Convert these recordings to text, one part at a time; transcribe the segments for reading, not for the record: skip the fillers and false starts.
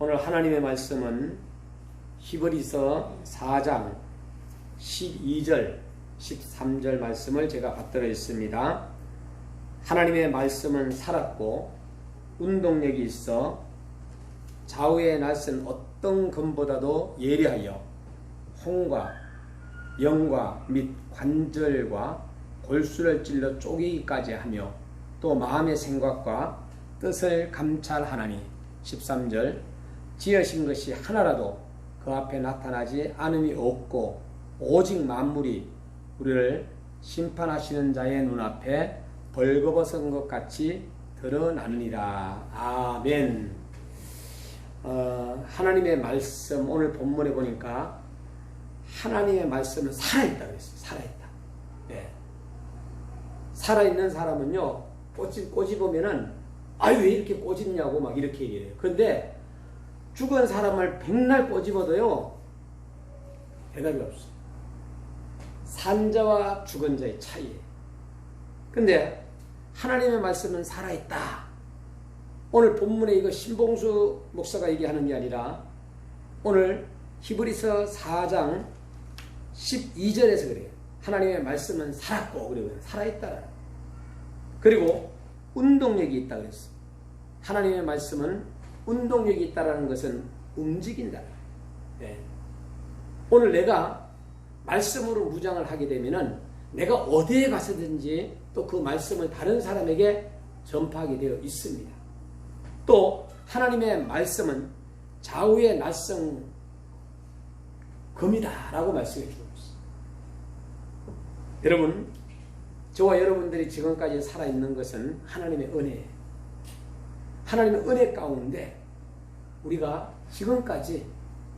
오늘 하나님의 말씀은 히브리서 4장 12절 13절 말씀을 제가 받들어 있습니다. 하나님의 말씀은 살았고 운동력이 있어 좌우에 날선 어떤 검보다도 예리하여 홍과 영과 및 관절과 골수를 찔러 쪼개기까지 하며 또 마음의 생각과 뜻을 감찰하나니 13절 지으신 것이 하나라도 그 앞에 나타나지 않음이 없고 오직 만물이 우리를 심판하시는 자의 눈앞에 벌거벗은 것 같이 드러나느니라. 아멘. 하나님의 말씀 오늘 본문에 보니까 하나님의 말씀은 살아있다 그랬어요. 살아있다. 네. 살아있는 사람은요 꼬집으면은 왜 이렇게 꼬집냐고 막 이렇게 얘기해요. 그런데 죽은 사람을 백날 꼬집어도요 대답이 없어요. 산 자와 죽은 자의 차이예요. 근데 하나님의 말씀은 살아있다. 오늘 본문에 이거 신봉수 목사가 얘기하는 게 아니라 오늘 히브리서 4장 12절에서 그래요. 하나님의 말씀은 살았고 그리고 살아있다. 그리고 운동력이 있다 그랬어요. 하나님의 말씀은 운동력이 있다는 것은 움직인다. 네. 오늘 내가 말씀으로 무장을 하게 되면은 내가 어디에 가서든지 또 그 말씀을 다른 사람에게 전파하게 되어 있습니다. 또 하나님의 말씀은 좌우의 날성 검이다 라고 말씀해 주고 있어요. 여러분, 저와 여러분들이 지금까지 살아있는 것은 하나님의 은혜예요. 하나님의 은혜 가운데 우리가 지금까지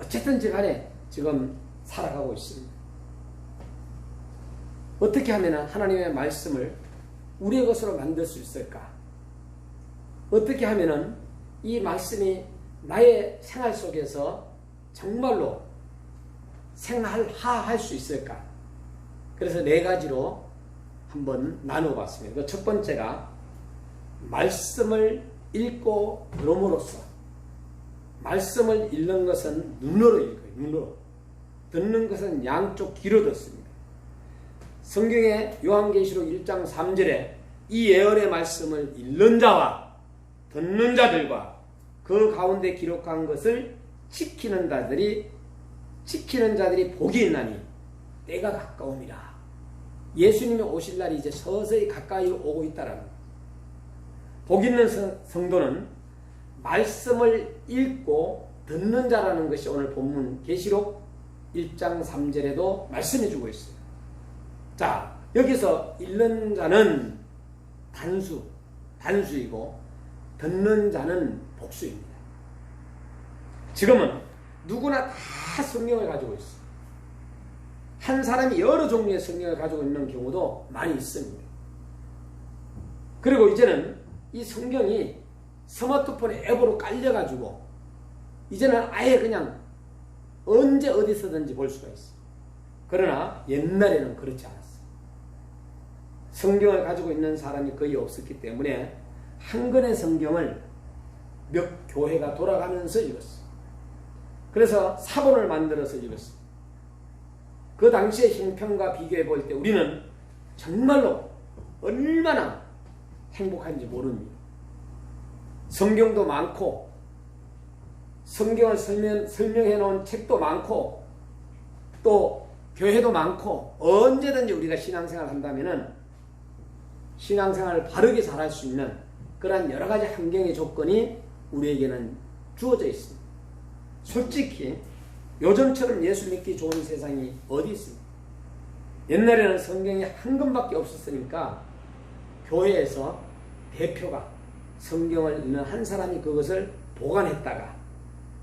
어쨌든지 간에 지금 살아가고 있습니다. 어떻게 하면 하나님의 말씀을 우리의 것으로 만들 수 있을까? 어떻게 하면 이 말씀이 나의 생활 속에서 정말로 생활화할 수 있을까? 그래서 4가지로 한번 나눠봤습니다. 첫 번째가 말씀을 읽고 들음으로써, 말씀을 읽는 것은 눈으로 읽어요. 눈으로. 듣는 것은 양쪽 귀로 듣습니다. 성경의 요한계시록 1장 3절에 이 예언의 말씀을 읽는 자와 듣는 자들과 그 가운데 기록한 것을 지키는 자들이 복이 있나니 때가 가까움이라. 예수님이 오실 날이 이제 서서히 가까이 오고 있다라는 거예요. 복 있는 성도는 말씀을 읽고 듣는 자라는 것이 오늘 본문 계시록 1장 3절에도 말씀해 주고 있어요. 자, 여기서 읽는 자는 단수이고 듣는 자는 복수입니다. 지금은 누구나 다 성경을 가지고 있어요. 한 사람이 여러 종류의 성경을 가지고 있는 경우도 많이 있습니다. 그리고 이제는 이 성경이 스마트폰에 앱으로 깔려가지고 이제는 아예 그냥 언제 어디서든지 볼 수가 있어요. 그러나 옛날에는 그렇지 않았어요. 성경을 가지고 있는 사람이 거의 없었기 때문에 한 권의 성경을 몇 교회가 돌아가면서 읽었어요. 그래서 사본을 만들어서 읽었어요. 그 당시의 형편과 비교해 볼 때 우리는 정말로 얼마나 행복한지 모릅니다. 성경도 많고 성경을 설명해 놓은 책도 많고 또 교회도 많고 언제든지 우리가 신앙생활을 한다면은 신앙생활을 바르게 잘할 수 있는 그러한 여러 가지 환경의 조건이 우리에게는 주어져 있습니다. 솔직히 요즘처럼 예수 믿기 좋은 세상이 어디 있습니까? 옛날에는 성경이 한 권밖에 없었으니까 교회에서 대표가 성경을 읽는 한 사람이 그것을 보관했다가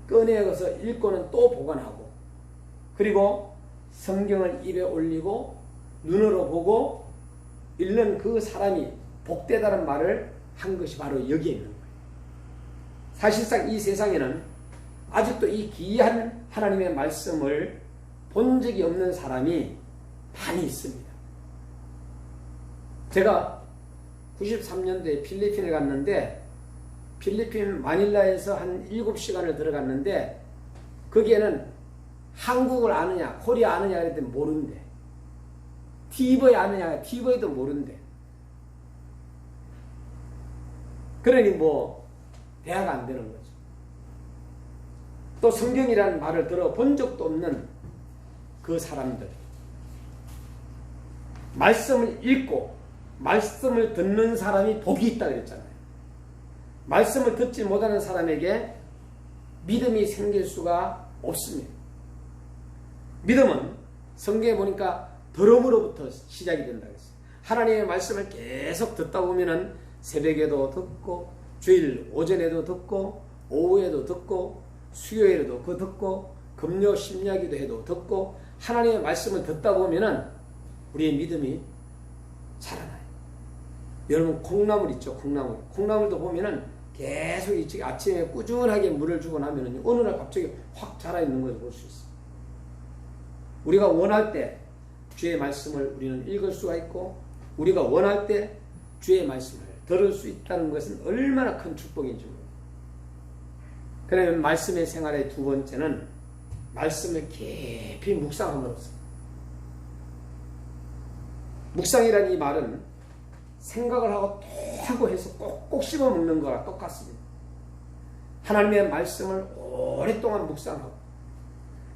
꺼내어서 읽고는 또 보관하고 그리고 성경을 입에 올리고 눈으로 보고 읽는 그 사람이 복되다는 말을 한 것이 바로 여기에 있는 거예요. 사실상 이 세상에는 아직도 이 귀한 하나님의 말씀을 본 적이 없는 사람이 많이 있습니다. 제가 93년도에 필리핀에 갔는데 필리핀 마닐라에서 한 7시간을 들어갔는데 거기에는 한국을 아느냐 코리아 아느냐 그랬더니 모른대. 티보이 아느냐 티보이도 모른대. 그러니 뭐 대화가 안 되는 거죠. 또 성경이라는 말을 들어본 적도 없는 그 사람들, 말씀을 읽고 말씀을 듣는 사람이 복이 있다 그랬잖아요. 말씀을 듣지 못하는 사람에게 믿음이 생길 수가 없습니다. 믿음은 성경에 보니까 들음으로부터 시작이 된다 그랬어요. 하나님의 말씀을 계속 듣다 보면은 새벽에도 듣고 주일 오전에도 듣고 오후에도 듣고 수요일에도 그 듣고 금요 심야기도 해도 듣고 하나님의 말씀을 듣다 보면은 우리의 믿음이 자라나요. 여러분 콩나물 있죠? 콩나물도 보면은 계속 아침에 꾸준하게 물을 주고 나면은 어느 날 갑자기 확 자라 있는 것을 볼 수 있어요. 우리가 원할 때 주의 말씀을 우리는 읽을 수가 있고 우리가 원할 때 주의 말씀을 들을 수 있다는 것은 얼마나 큰 축복인지 모릅니다. 그러면 말씀의 생활의 두 번째는 말씀을 깊이 묵상함으로써. 묵상이라는 이 말은 생각을 하고 또 하고 해서 꼭꼭 씹어 먹는 거랑 똑같습니다. 하나님의 말씀을 오랫동안 묵상하고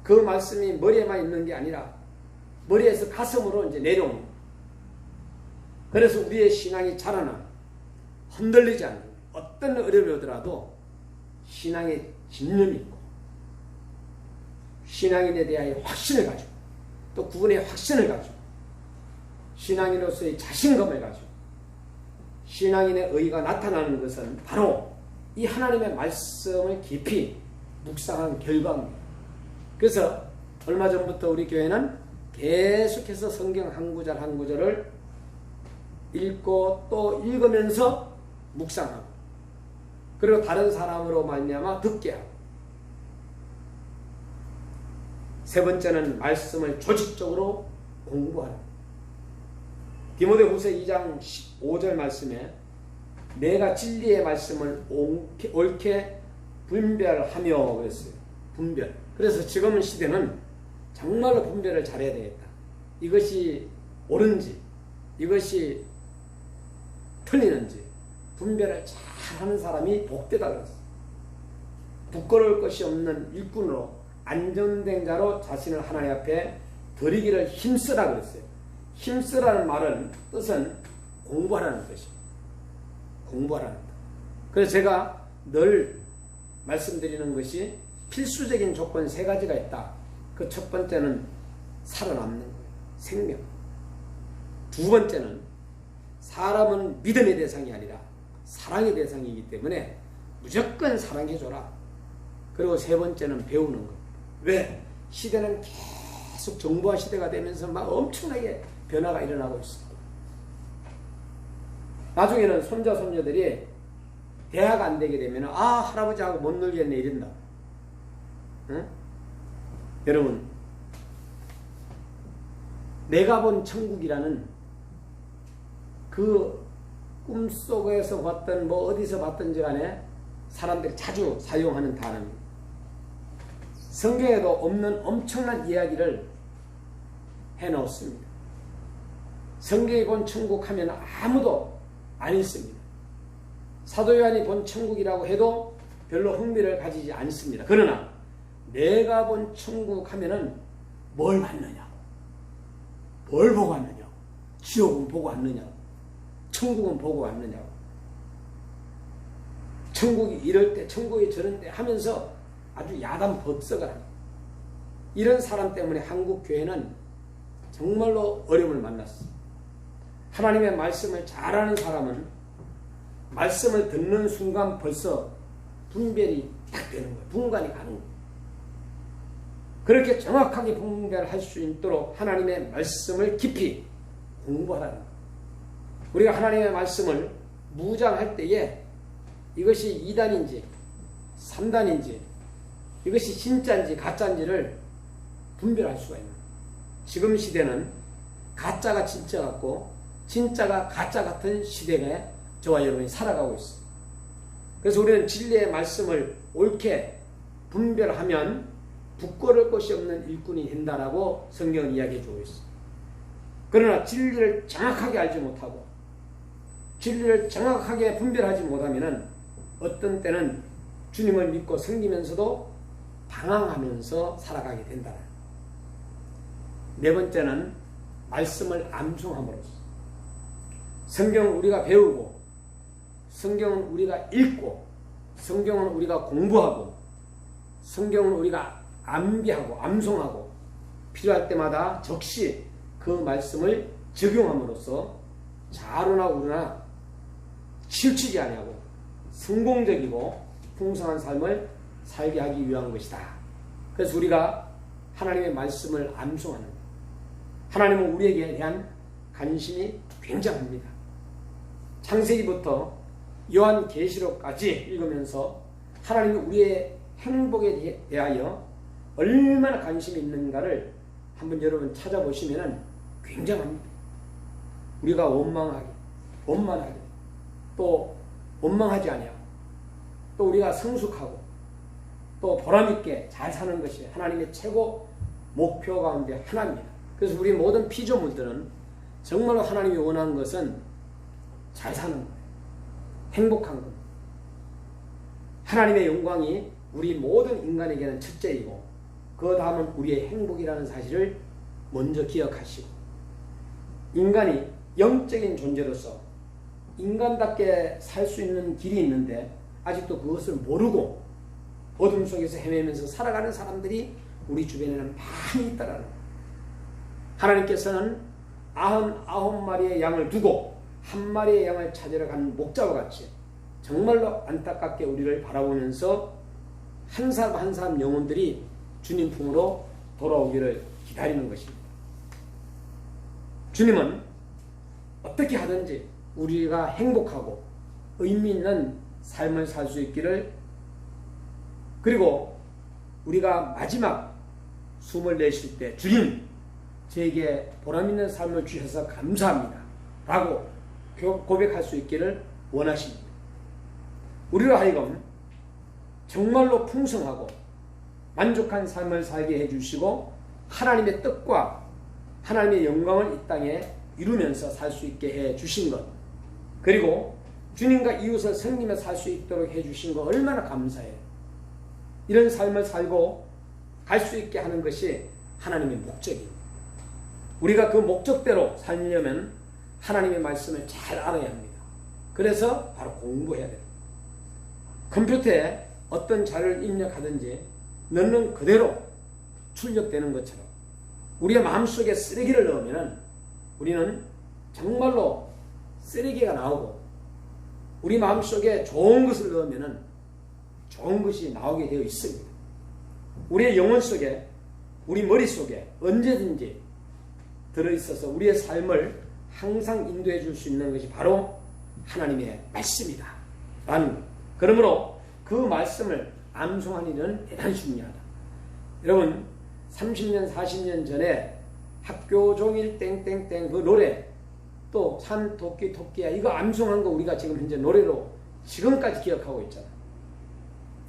그 말씀이 머리에만 있는 게 아니라 머리에서 가슴으로 이제 내려오는. 그래서 우리의 신앙이 자라나 흔들리지 않는 어떤 어려움이 오더라도 신앙의 집념이 있고 신앙인에 대하여 확신을 가지고 또 구원의 확신을 가지고 신앙인으로서의 자신감을 가지고 신앙인의 의의가 나타나는 것은 바로 이 하나님의 말씀을 깊이 묵상한 결과입니다. 그래서 얼마 전부터 우리 교회는 계속해서 성경 한 구절 한 구절을 읽고 또 읽으면서 묵상하고 그리고 다른 사람으로 말미암아 듣게 하고 세 번째는 말씀을 조직적으로 공부하는. 디모데후서 2장 15절 말씀에 내가 진리의 말씀을 옳게 분별하며 그랬어요. 분별. 그래서 지금 시대는 정말로 분별을 잘해야 되겠다. 이것이 옳은지 이것이 틀리는지 분별을 잘하는 사람이 복되다 그랬어요. 부끄러울 것이 없는 일꾼으로 안전된 자로 자신을 하나님 앞에 드리기를 힘쓰라 그랬어요. 힘쓰라는 말은 뜻은 공부하라는 뜻이에요. 공부하라는 뜻. 그래서 제가 늘 말씀드리는 것이 필수적인 조건 세 가지가 있다. 그 첫 번째는 살아남는 거예요. 생명. 두 번째는 사람은 믿음의 대상이 아니라 사랑의 대상이기 때문에 무조건 사랑해줘라. 그리고 세 번째는 배우는 거예요. 왜? 시대는 계속 정보화 시대가 되면서 막 엄청나게 변화가 일어나고 있습니다. 나중에는 손자 손녀들이 대화가 안 되게 되면 할아버지하고 못 놀겠네 이런다. 응? 여러분 내가 본 천국이라는 그 꿈속에서 봤던 어디서 봤던지 간에 사람들이 자주 사용하는 단어입니다. 성경에도 없는 엄청난 이야기를 해놓습니다. 성경에 본 천국 하면 아무도 안 있습니다. 사도 요한이 본 천국이라고 해도 별로 흥미를 가지지 않습니다. 그러나 내가 본 천국 하면은 뭘 봤느냐고, 뭘 보고 왔느냐고, 지옥은 보고 왔느냐고, 천국은 보고 왔느냐고, 천국이 이럴 때, 천국이 저런 때 하면서 아주 야단 법석을 합니다. 이런 사람 때문에 한국 교회는 정말로 어려움을 만났습니다. 하나님의 말씀을 잘하는 사람은 말씀을 듣는 순간 벌써 분별이 딱 되는 거예요. 분간이 가는 거예요. 그렇게 정확하게 분별할 수 있도록 하나님의 말씀을 깊이 공부하라는 거예요. 우리가 하나님의 말씀을 무장할 때에 이것이 2단인지 3단인지 이것이 진짜인지 가짜인지를 분별할 수가 있는 거예요. 지금 시대는 가짜가 진짜 같고 진짜가 가짜 같은 시대에 저와 여러분이 살아가고 있습니다. 그래서 우리는 진리의 말씀을 옳게 분별하면 부끄러울 것이 없는 일꾼이 된다라고 성경은 이야기해 주고 있습니다. 그러나 진리를 정확하게 알지 못하고 진리를 정확하게 분별하지 못하면 어떤 때는 주님을 믿고 섬기면서도 방황하면서 살아가게 된다. 네 번째는 말씀을 암송함으로써 성경은 우리가 배우고 성경은 우리가 읽고 성경은 우리가 공부하고 성경은 우리가 암기하고 암송하고 필요할 때마다 적시 그 말씀을 적용함으로써 자로나 우로나 치우치지 아니하고 성공적이고 풍성한 삶을 살게 하기 위한 것이다. 그래서 우리가 하나님의 말씀을 암송하는 것. 하나님은 우리에게 대한 관심이 굉장합니다. 창세기부터 요한계시록까지 읽으면서 하나님이 우리의 행복에 대하여 얼마나 관심이 있는가를 한번 여러분 찾아보시면 굉장합니다. 우리가 원만하게 또 원망하지 아니하고 또 우리가 성숙하고 또 보람있게 잘 사는 것이 하나님의 최고 목표 가운데 하나입니다. 그래서 우리 모든 피조물들은 정말로 하나님이 원하는 것은 잘 사는 거예요. 행복한 겁니다. 하나님의 영광이 우리 모든 인간에게는 첫째이고 그 다음은 우리의 행복이라는 사실을 먼저 기억하시고 인간이 영적인 존재로서 인간답게 살 수 있는 길이 있는데 아직도 그것을 모르고 어둠 속에서 헤매면서 살아가는 사람들이 우리 주변에는 많이 있다라는 거예요. 하나님께서는 99마리의 양을 두고 한 마리의 양을 찾으러 간 목자와 같이 정말로 안타깝게 우리를 바라보면서 한 사람 한 사람 영혼들이 주님 품으로 돌아오기를 기다리는 것입니다. 주님은 어떻게 하든지 우리가 행복하고 의미 있는 삶을 살 수 있기를 그리고 우리가 마지막 숨을 내쉴 때 주님 저에게 보람있는 삶을 주셔서 감사합니다 라고 고백할 수 있기를 원하십니다. 우리로 하여금 정말로 풍성하고 만족한 삶을 살게 해주시고 하나님의 뜻과 하나님의 영광을 이 땅에 이루면서 살 수 있게 해주신 것 그리고 주님과 이웃을 섬기며 살 수 있도록 해주신 것 얼마나 감사해요. 이런 삶을 살고 갈 수 있게 하는 것이 하나님의 목적이에요. 우리가 그 목적대로 살려면 하나님의 말씀을 잘 알아야 합니다. 그래서 바로 공부해야 돼요. 컴퓨터에 어떤 자료를 입력하든지 넣는 그대로 출력되는 것처럼 우리의 마음속에 쓰레기를 넣으면 우리는 정말로 쓰레기가 나오고 우리 마음속에 좋은 것을 넣으면 좋은 것이 나오게 되어 있습니다. 우리의 영혼 속에 우리 머릿속에 언제든지 들어있어서 우리의 삶을 항상 인도해 줄 수 있는 것이 바로 하나님의 말씀이다. 그러므로 그 말씀을 암송하는 일은 대단히 중요하다. 여러분 30년 40년 전에 학교 종일 땡땡땡 그 노래 또 산 토끼 토끼야 이거 암송한 거 우리가 지금 현재 노래로 지금까지 기억하고 있잖아.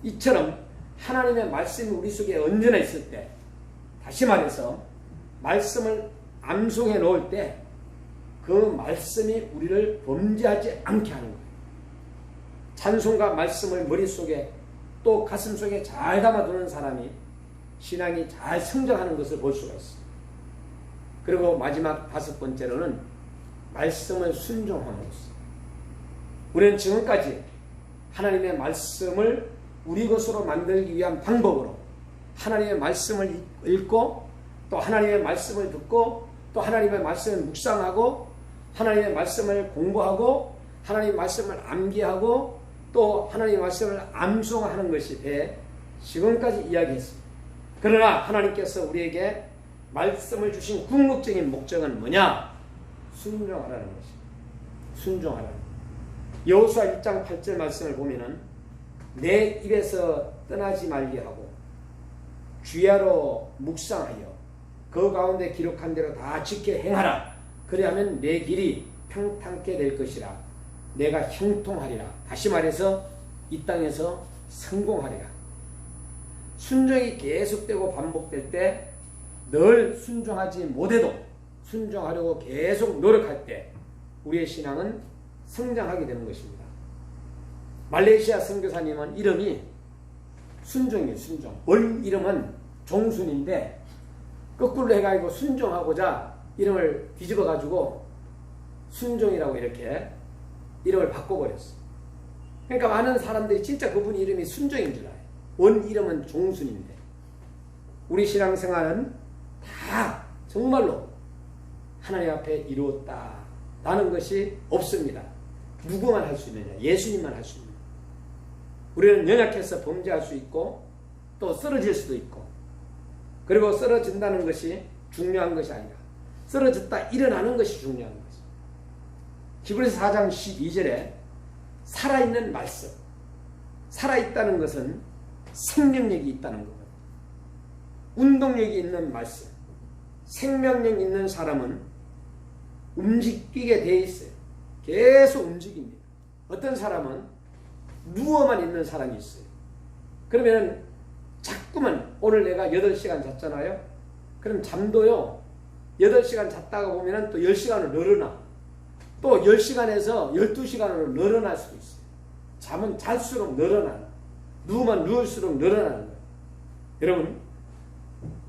이처럼 하나님의 말씀이 우리 속에 언제나 있을 때 다시 말해서 말씀을 암송해 놓을 때 그 말씀이 우리를 범죄하지 않게 하는 거예요. 찬송과 말씀을 머릿속에 또 가슴속에 잘 담아두는 사람이 신앙이 잘 성장하는 것을 볼 수가 있습니다. 그리고 마지막 5번째로는 말씀을 순종함으로써 우리는 지금까지 하나님의 말씀을 우리 것으로 만들기 위한 방법으로 하나님의 말씀을 읽고 또 하나님의 말씀을 듣고 또 하나님의 말씀을 묵상하고 하나님의 말씀을 공부하고 하나님의 말씀을 암기하고 또 하나님의 말씀을 암송하는 것이 돼 지금까지 이야기했습니다. 그러나 하나님께서 우리에게 말씀을 주신 궁극적인 목적은 뭐냐? 순종하라는 것입니다. 순종하라는 것. 여호수아 1장 8절 말씀을 보면은 내 입에서 떠나지 말게 하고 주야로 묵상하여 그 가운데 기록한 대로 다 지켜 행하라. 그리하면 내 길이 평탄케 될 것이라. 내가 형통하리라. 다시 말해서 이 땅에서 성공하리라. 순종이 계속되고 반복될 때 늘 순종하지 못해도 순종하려고 계속 노력할 때 우리의 신앙은 성장하게 되는 것입니다. 말레이시아 선교사님은 이름이 순종이에요. 순종. 원 이름은 종순인데 거꾸로 해가지고 순종하고자 이름을 뒤집어가지고 순종이라고 이렇게 이름을 바꿔버렸어요. 그러니까 많은 사람들이 진짜 그분 이름이 순종인 줄 알아요. 원 이름은 종순인데 우리 신앙생활은 다 정말로 하나님 앞에 이루었다라는 것이 없습니다. 누구만 할 수 있느냐? 예수님만 할 수 있느냐? 우리는 연약해서 범죄할 수 있고 또 쓰러질 수도 있고, 그리고 쓰러진다는 것이 중요한 것이 아니라 쓰러졌다 일어나는 것이 중요한 것이죠. 히브리서 4장 12절에 살아있는 말씀, 살아있다는 것은 생명력이 있다는 거거든요. 운동력이 있는 말씀, 생명력 있는 사람은 움직이게 돼 있어요. 계속 움직입니다. 어떤 사람은 누워만 있는 사람이 있어요. 그러면 자꾸만 오늘 내가 8시간 잤잖아요. 그럼 잠도요 8시간 잤다가 보면 또 10시간을 늘어나, 또 10시간에서 12시간으로 늘어날 수도 있어요. 잠은 잘수록 늘어나는, 누우면 누울수록 늘어나는 거예요. 여러분,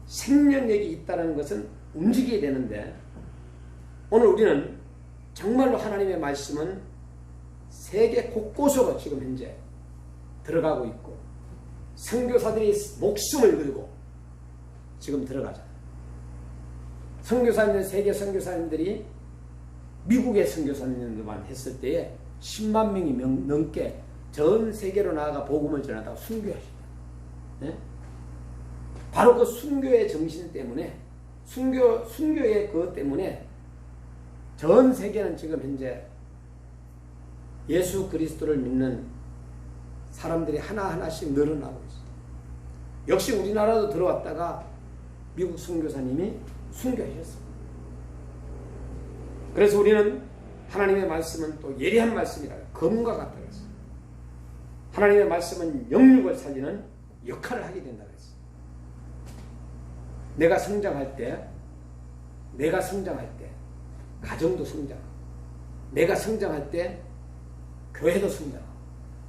생명력이 있다는 것은 움직이게 되는데, 오늘 우리는 정말로 하나님의 말씀은 세계 곳곳으로 지금 현재 들어가고 있고, 선교사들이 목숨을 걸고 지금 들어가잖아요. 선교사님들, 세계 선교사님들이 미국의 선교사님들만 했을 때에 10만 명이 넘게 전 세계로 나아가 복음을 전하다가 순교하시다. 네? 바로 그 순교의 정신 때문에, 순교의 그것 때문에 전 세계는 지금 현재 예수 그리스도를 믿는 사람들이 하나하나씩 늘어나고 있어요. 역시 우리나라도 들어왔다가 미국 선교사님이 순교하셨어요. 그래서 우리는 하나님의 말씀은 또 예리한 말씀이라, 검과 같다 그랬어요. 하나님의 말씀은 영육을 살리는 역할을 하게 된다 그랬어요. 내가 성장할 때 가정도 성장하고, 내가 성장할 때 교회도 성장하고,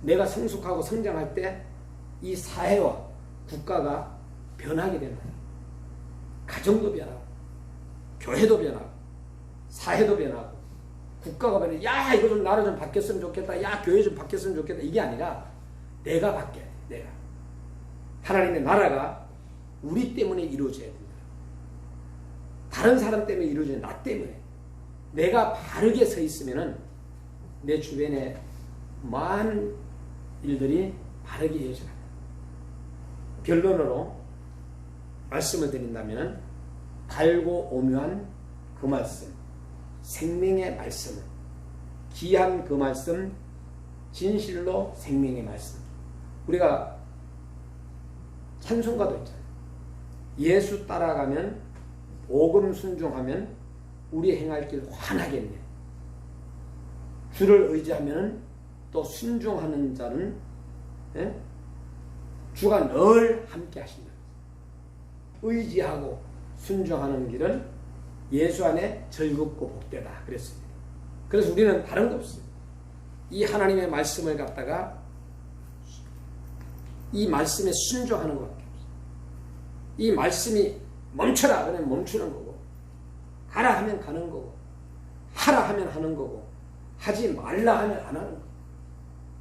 내가 성숙하고 성장할 때 이 사회와 국가가 변하게 된다. 가정도 변하고, 교회도 변하고, 사회도 변하고, 국가가 변하고, 야 이거 좀 나라 좀 바뀌었으면 좋겠다, 야 교회 좀 바뀌었으면 좋겠다, 이게 아니라 내가 바뀌어야 돼. 내가. 하나님의 나라가 우리 때문에 이루어져야 된다. 다른 사람 때문에 이루어져야 돼. 나 때문에. 내가 바르게 서 있으면은 내 주변에 많은 일들이 바르게 이어져간다. 결론으로 말씀을 드린다면, 달고 오묘한 그 말씀, 생명의 말씀, 귀한 그 말씀, 진실로 생명의 말씀. 우리가 찬송가도 있잖아요. 예수 따라가면, 복음 순종하면 우리 행할 길 환하겠네. 주를 의지하면 또 순종하는 자는 주가 늘 함께 하신다. 의지하고 순종하는 길은 예수 안에 즐겁고 복되다 그랬습니다. 그래서 우리는 다른 거 없어요. 이 하나님의 말씀을 갖다가 이 말씀에 순종하는 것밖에 없어요. 이 말씀이 멈춰라 그러면 멈추는 거고, 가라 하면 가는 거고, 하라 하면 하는 거고, 하지 말라 하면 안 하는 거고,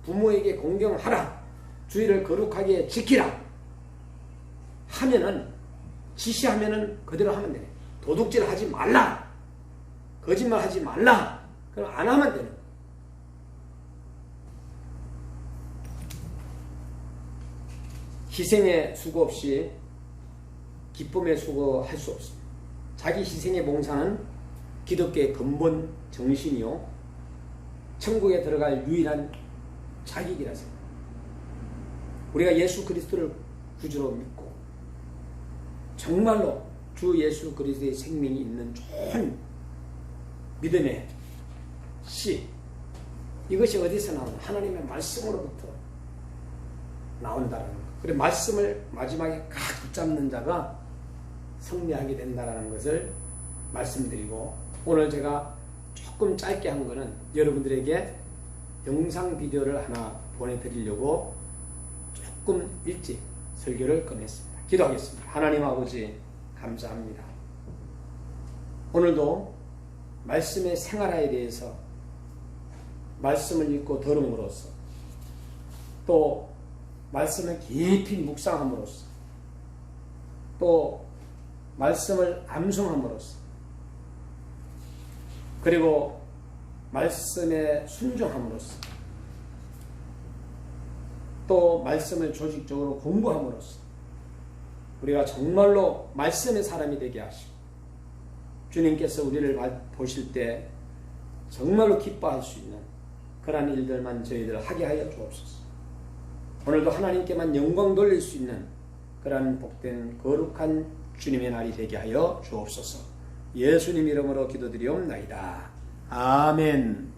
부모에게 공경하라, 주의를 거룩하게 지키라 하면은, 지시하면은 그대로 하면 되네. 도둑질 하지 말라, 거짓말 하지 말라, 그럼 안 하면 되는 거예요. 희생의 수고 없이 기쁨의 수고 할 수 없습니다. 자기 희생의 봉사는 기독교의 근본 정신이요, 천국에 들어갈 유일한 자격이라 생각합니다. 우리가 예수 그리스도를 구주로 믿고 정말로 주 예수 그리스도의 생명이 있는 좋은 믿음의 씨, 이것이 어디서 나오나? 하나님의 말씀으로부터 나온다라는 것. 그리고 말씀을 마지막에 각 붙잡는 자가 승리하게 된다라는 것을 말씀드리고, 오늘 제가 조금 짧게 한 거는 여러분들에게 영상 비디오를 하나 보내드리려고 조금 일찍 설교를 끝냈습니다. 기도하겠습니다. 하나님 아버지 감사합니다. 오늘도 말씀의 생활화에 대해서 말씀을 읽고 들음으로써, 또 말씀을 깊이 묵상함으로써, 또 말씀을 암송함으로써, 그리고 말씀에 순종함으로써, 또 말씀을 조직적으로 공부함으로써 우리가 정말로 말씀의 사람이 되게 하시고, 주님께서 우리를 보실 때 정말로 기뻐할 수 있는 그러한 일들만 저희들 하게 하여 주옵소서. 오늘도 하나님께만 영광 돌릴 수 있는 그러한 복된 거룩한 주님의 날이 되게 하여 주옵소서. 예수님 이름으로 기도드리옵나이다. 아멘.